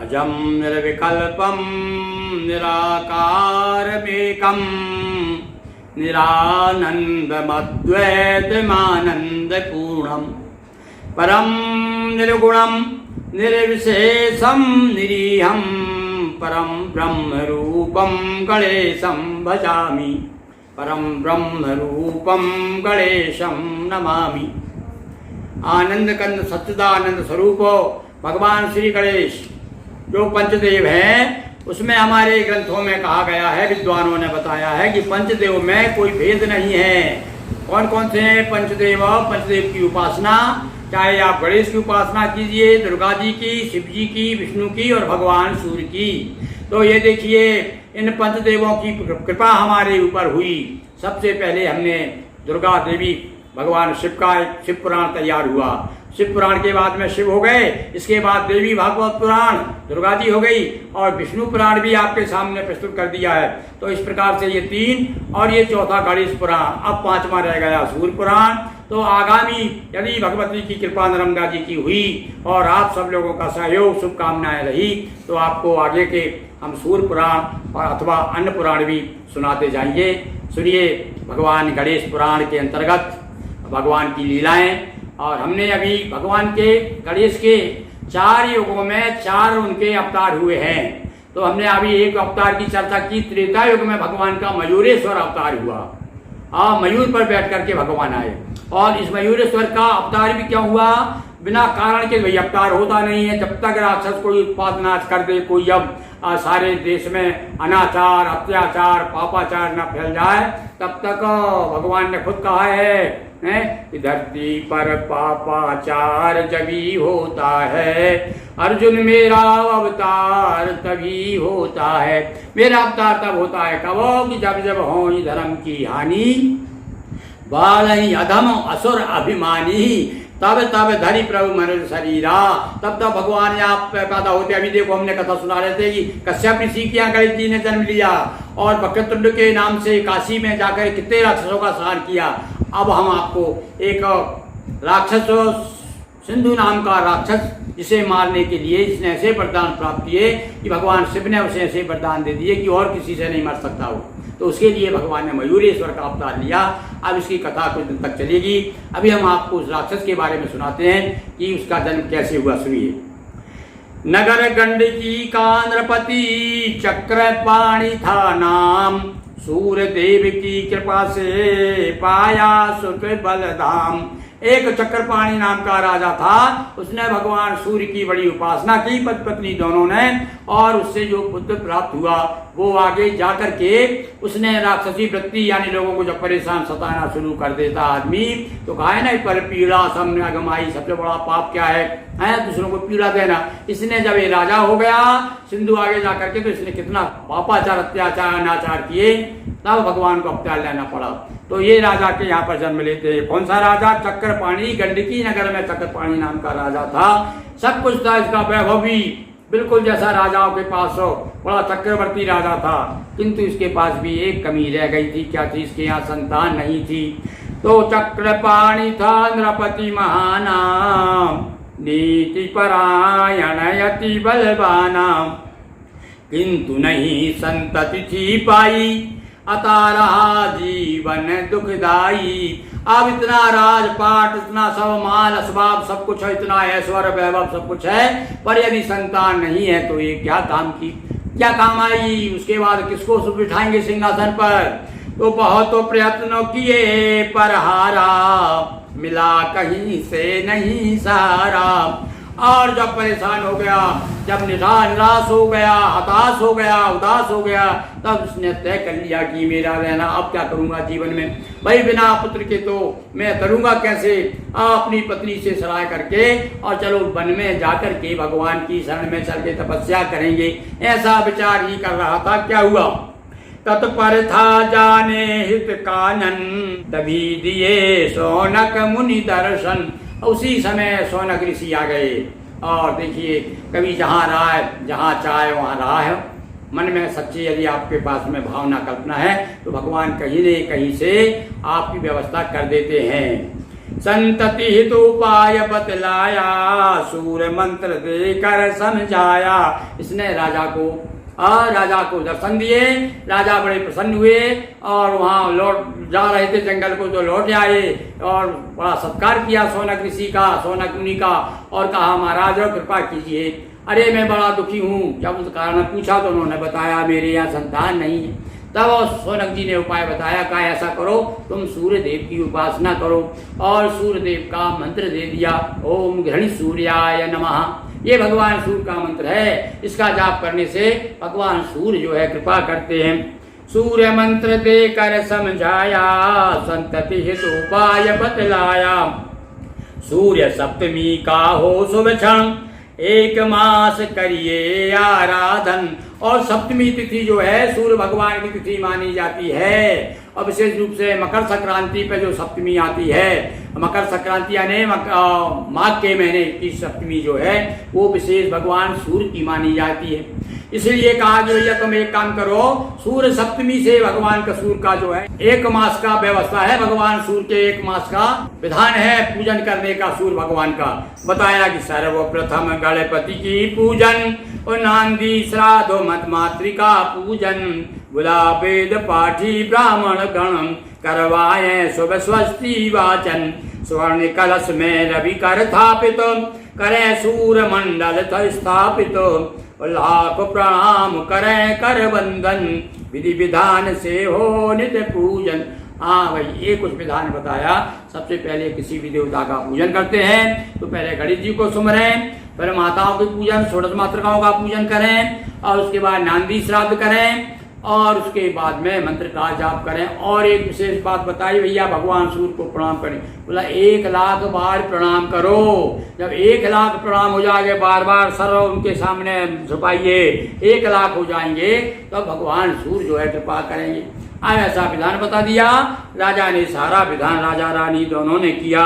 अजं निर्विकल्पं निराकारमेकं निरानन्दमद्वैतमानन्दपूर्णं परं निर्गुणं निर्विशेषं निरीहं परं ब्रह्मरूपं गणेशं भजामि, परं ब्रह्मरूपं गणेशं नमामि। आनंद कंद सच्चिदानंद स्वरूप भगवान श्री गणेश जो पंचदेव हैं, उसमें हमारे ग्रंथों में कहा गया है, विद्वानों ने बताया है कि पंचदेव में कोई भेद नहीं है। कौन कौन से हैं पंचदेव? पंचदेव की उपासना चाहे आप गणेश की उपासना कीजिए, दुर्गा जी की, शिव जी की, विष्णु की और भगवान सूर्य की। तो ये देखिए इन पंचदेवों की कृपा हमारे ऊपर हुई। सबसे पहले हमने दुर्गा देवी भगवान शिव का एक शिव पुराण तैयार हुआ। शिव पुराण के बाद में शिव हो गए, इसके बाद देवी भागवत पुराण दुर्गा जी हो गई और विष्णु पुराण भी आपके सामने प्रस्तुत कर दिया है। तो इस प्रकार से ये 3 और ये चौथा गणेश पुराण, अब 5वां रह गया सूर्य पुराण। तो आगामी यदि भगवती की कृपा नर्मदा जी की हुई और आप सब लोगों का सहयोग शुभकामनाएं रही तो आपको आगे के हम सूर्य पुराण और अथवा अन्य पुराण भी सुनाते जाएंगे। सुनिए भगवान गणेश पुराण के अंतर्गत भगवान की लीलाएं। और हमने अभी भगवान के गणेश के 4 युगों में 4 उनके अवतार हुए हैं। तो हमने अभी एक अवतार की चर्चा की, त्रेता युग में भगवान का मयूरेश्वर अवतार हुआ। मयूर पर बैठ करके भगवान आए और इस मयूरेश्वर का अवतार भी क्या हुआ? बिना कारण के भाई अवतार होता नहीं है। जब तक राक्षस कोई उत्पात नाश कर दे, कोई जब सारे देश में अनाचार, अत्याचार, पापाचार न फैल जाए, तब तक भगवान ने खुद कहा है कि धरती पर पापाचार जभी होता है, अर्जुन मेरा अवतार तभी होता है। मेरा अवतार तब होता है कब? कि जब जब हो धर्म की हानि, बालहि अधम असुर अभिमानी, तब तब धरी प्रभु मनुष्य शरीरा। तब तब भगवान यहाँ पैदा होते। अभी देखो हमने कथा सुना रहे थे कि कश्यप ऋषि के यहाँ गणेश जी ने जन्म लिया और वक्रतुंड के नाम से काशी में जाकर कितने राक्षसों का संहार किया। अब हम आपको एक राक्षस, सिंधु नाम का राक्षस, जिसे मारने के लिए इसने ऐसे वरदान प्राप्त किए कि भगवान शिव ने उसे ऐसे वरदान दे दिए कि और किसी से नहीं मर सकता वो। तो उसके लिए भगवान ने मयूरेश्वर का अवतार लिया। अब इसकी कथा कुछ दिन तक चलेगी। अभी हम आपको उस राक्षस के बारे में सुनाते हैं कि उसका जन्म कैसे हुआ। सुनिए। नगर गंडकी का नृपति चक्रपाणि था नाम, सूर्य देव की कृपा से पाया सुख बलधाम। एक चक्रपाणि नाम का राजा था, उसने भगवान सूर्य की बड़ी उपासना की, पति पत्नी दोनों ने, और उससे जो पुत्र प्राप्त हुआ वो आगे जाकर के उसने राक्षसी वृत्ति यानी लोगों को जब परेशान सताना शुरू कर देता आदमी, तो कहा है ना पर पीड़ा सब अगमाई, सबसे बड़ा पाप क्या है दूसरों को पीड़ा देना। इसने जब ये राजा हो गया सिंधु आगे जाकर के, तो इसने कितना पापाचार, अत्याचार, अनाचार किए, तब भगवान को अवतार लेना पड़ा। तो ये राजा के यहाँ पर जन्म लेते हैं। कौन सा राजा? चक्रपाणि। गंडकी नगर में चक्रपाणि नाम का राजा था। सब कुछ था इसका, वैभव भी बिल्कुल जैसा राजाओं के पास हो, बड़ा चक्रवर्ती राजा था। किंतु इसके पास भी एक कमी रह गई थी। क्या थी? इसके यहाँ संतान नहीं थी। तो चक्रपाणि था नृपति महाना, नीति परायण यति बलवाना, किंतु नहीं संतति थी पाई, अतः रहा जीवन दुखदाई। अब इतना राजपाट, इतना सब माल असबाब सब कुछ है, इतना ऐश्वर्य वैभव सब कुछ है, पर यदि संतान नहीं है तो ये क्या काम की, क्या काम आई? उसके बाद किसको बिठाएंगे सिंहासन पर? तो बहुत तो प्रयत्न किए पर हारा, मिला कहीं से नहीं सहारा। और जब परेशान हो गया, जब निराश हो गया, हताश हो गया, उदास हो गया, तब उसने तय कर लिया कि मेरा रहना अब क्या करूंगा जीवन में, भाई बिना पुत्र के तो मैं करूंगा कैसे। अपनी पत्नी से सलाह करके और चलो वन में जाकर के भगवान की शरण में चल के तपस्या करेंगे, ऐसा विचार ही कर रहा था। क्या हुआ? तत्पर था जाने हित कानन, तभी दिए शौनक मुनि दर्शन। उसी समय शौनक ऋषि आ गए। और देखिए कभी जहाँ राय, जहाँ चाहे वहाँ राह है। मन में सच्ची यदि आपके पास में भावना कल्पना है तो भगवान कहीं न कहीं से आपकी व्यवस्था कर देते हैं। संतति हित उपाय बतलाया, सूर्य मंत्र देकर समझाया। इसने राजा को दर्शन दिए। राजा बड़े प्रसन्न हुए और वहाँ लौट जा रहे थे जंगल को, तो लौट आए और बड़ा सत्कार किया शौनक ऋषि का, शौनक मुनि का, और कहा महाराज कृपा कीजिए। अरे मैं बड़ा दुखी हूँ। जब उस कारण पूछा तो उन्होंने बताया मेरे यहाँ संतान नहीं है। तब शौनक जी ने उपाय बताया, कहा ऐसा करो तुम सूर्य देव की उपासना करो, और सूर्य देव का मंत्र दे दिया, ओम घृणी सूर्याय नमः। ये भगवान सूर्य का मंत्र है। इसका जाप करने से भगवान सूर्य जो है कृपा करते हैं। सूर्य मंत्र देकर समझाया, संतति हित उपाय बतलाया। सूर्य सप्तमी का हो शुभ क्षण, 1 मास करिए आराधन। और सप्तमी तिथि जो है सूर्य भगवान की तिथि मानी जाती है। और विशेष रूप से मकर संक्रांति पे जो सप्तमी आती है, मकर संक्रांति यानी माघ के महीने की सप्तमी जो है वो विशेष भगवान सूर्य की मानी जाती है। इसलिए कहा जो भैया तुम एक काम करो, सूर्य सप्तमी से भगवान का सूर्य का जो है 1 मास का व्यवस्था है। भगवान सूर्य के 1 मास का विधान है पूजन करने का सूर्य भगवान का। बताया कि सर्वप्रथम गणपति की पूजन, और नांदी श्राद्ध मत मातृका पूजन, गुलाब वेद पाठी ब्राह्मण गण, करवाए शुभ स्वस्ति वाचन। स्वर्ण कलश में रवि कर स्थापित, करे सूर्य मंडल स्थापित, लाख प्रणाम करे कर वंदन, विधि विधान से हो नित्य पूजन। हाँ भाई, ये कुछ विधान बताया। सबसे पहले किसी भी देवता का पूजन करते हैं तो पहले गणेश जी को सुमरें, फिर माताओं के पूजन, षोडश मातृकाओं का पूजन करें, और उसके बाद नांदी श्राद्ध करें, और उसके बाद में मंत्र का जाप करें। और एक विशेष बात बताई भैया, भगवान सूर्य को प्रणाम करें। बोला 1 लाख बार प्रणाम करो। जब 1 लाख प्रणाम हो जाएंगे, बार बार सर उनके सामने झुकाइए, 1 लाख हो जाएंगे, तो भगवान सूर्य जो है कृपा करेंगे। आज ऐसा विधान बता दिया। राजा ने सारा विधान, राजा रानी दोनों ने किया।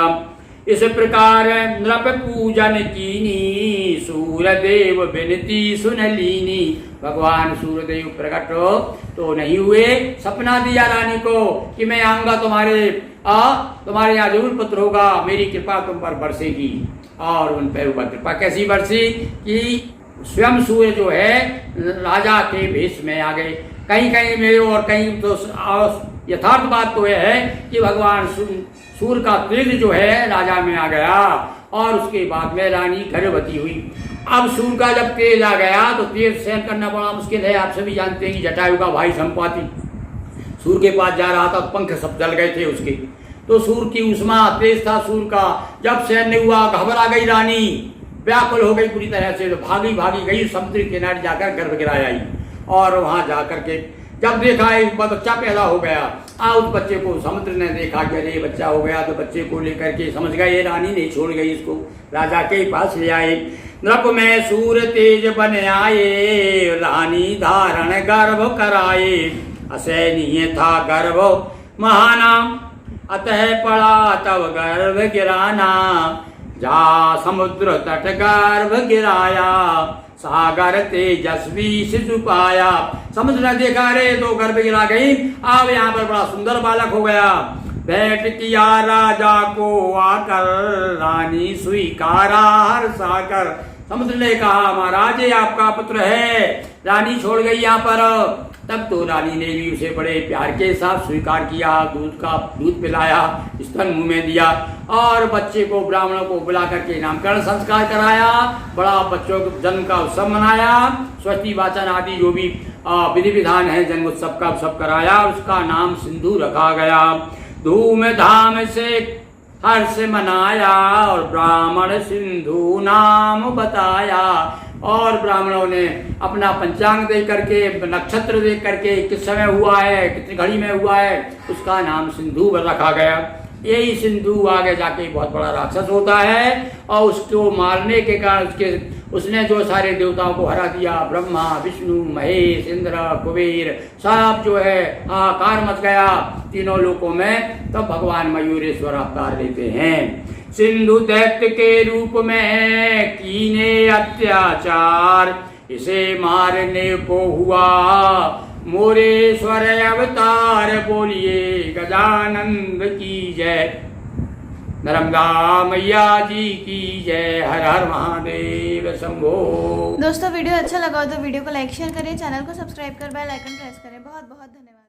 इस प्रकार नृप पूजन कीनी, सूर्य देव विनती सुन लीनी। भगवान सूर्य देव प्रकट तो नहीं हुए, सपना दिया रानी को कि मैं आऊंगा तुम्हारे यहाँ जरूर पुत्र होगा, मेरी कृपा तुम पर बरसेगी। और उन पर कृपा कैसी बरसी कि स्वयं सूर्य जो है राजा के भेष में आ गए। कहीं कहीं में और कहीं तो यथार्थ बात तो यह है कि भगवान सूर्य का तेज जो है राजा में आ गया, और उसके बाद में रानी गर्भवती हुई। अब सूर्य का जब तेज आ गया तो तेज सहन करना बड़ा मुश्किल है। आप सभी जानते हैं कि जटायु का भाई संपाति सूर्य के पास जा रहा था, पंख सब जल गए थे उसके। तो सूर्य की उष्मा तेज था सूर्य का, जब सहन नहीं हुआ, घबरा गई रानी, व्याकुल हो गई पूरी तरह से। तो भागी गई समुद्र किनारे जाकर गर्भ गिराया आई, और वहां जाकर के जब देखा एक बच्चा पैदा हो गया, उस बच्चे को समुद्र ने देखा कि अरे बच्चा हो गया, तो बच्चे को लेकर के समझ गए रानी नहीं छोड़ गई, इसको राजा के पास ले आए। नृप में सूर्य तेज बन आए, रानी धारण गर्भ कराए। असहनीय था गर्भ महाना, अतः पड़ा तब गर्भ गिराना। जा समुद्र तट गर्भ गिराया, सागर तेजस्वी शिशु पाया। समुद्र ने देखा रे तो गर्भ गिरा गई। अब यहाँ पर बड़ा सुंदर बालक हो गया। भेंट किया राजा को आकर, रानी स्वीकारा हर्षाकर। समुद्र ने कहा महाराज ये आपका पुत्र है। रानी छोड़ गई यहाँ पर। तब तो रानी ने भी उसे बड़े प्यार के साथ स्वीकार किया, दूध पिलाया, स्तन मुंह में दिया, और बच्चे को ब्राह्मणों को बुला करके नामकरण संस्कार कराया। बड़ा बच्चों के जन्म का उत्सव मनाया, स्वस्ति वाचन आदि जो भी विधि विधान है जन्म उत्सव का सब कराया। उसका नाम सिंधु रखा गया। धूमधाम से हर्ष मनाया, और ब्राह्मण सिंधु नाम बताया। और ब्राह्मणों ने अपना पंचांग देख करके, नक्षत्र देख करके, किस समय हुआ है, कितनी घड़ी में हुआ है, उसका नाम सिंधु रखा गया। यही सिंधु आगे जाके बहुत बड़ा राक्षस होता है, और उसको मारने के कारण उसने जो सारे देवताओं को हरा दिया, ब्रह्मा विष्णु महेश इंद्र कुबेर सब जो है हाहाकार मच गया तीनों लोकों में। तब भगवान मयूरेश्वर अवतार लेते हैं। सिंधु दैत्य के रूप में कीने अत्याचार, इसे मारने को हुआ मोरेश्वर अवतार। बोलिए गजानंद की जय। नर्मदा मैया जी की जय। हर हर महादेव शंभो। दोस्तों वीडियो अच्छा लगा हो तो वीडियो को लाइक शेयर करें, चैनल को सब्सक्राइब कर बेल आइकन प्रेस करें। बहुत बहुत धन्यवाद।